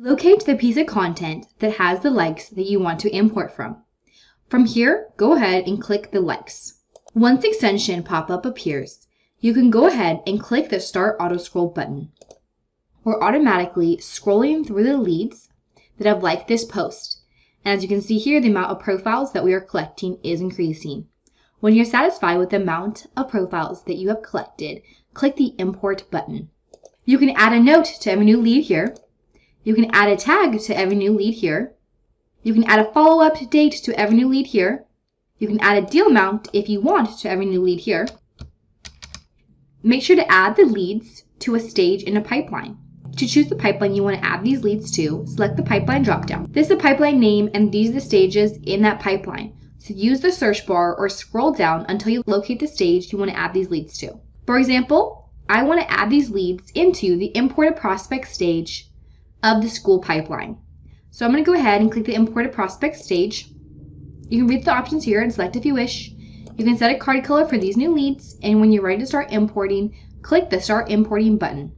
Locate the piece of content that has the likes that you want to import from. From here, go ahead and click the likes. Once the extension pop-up appears, you can go ahead and click the Start Auto Scroll button. We're automatically scrolling through the leads that have liked this post. And as you can see here, the amount of profiles that we are collecting is increasing. When you're satisfied with the amount of profiles that you have collected, click the Import button. You can add a note to every new lead here. You can add a tag to every new lead here. You can add a follow-up date to every new lead here. You can add a deal amount if you want to every new lead here. Make sure to add the leads to a stage in a pipeline. To choose the pipeline you want to add these leads to, select the pipeline dropdown. This is the pipeline name and these are the stages in that pipeline. So use the search bar or scroll down until you locate the stage you want to add these leads to. For example, I want to add these leads into the imported prospect stage of the Skool pipeline. So I'm going to go ahead and click the imported prospect stage. You can read the options here and select if you wish. You can set a card color for these new leads, and when you're ready to start importing, click the Start Importing button.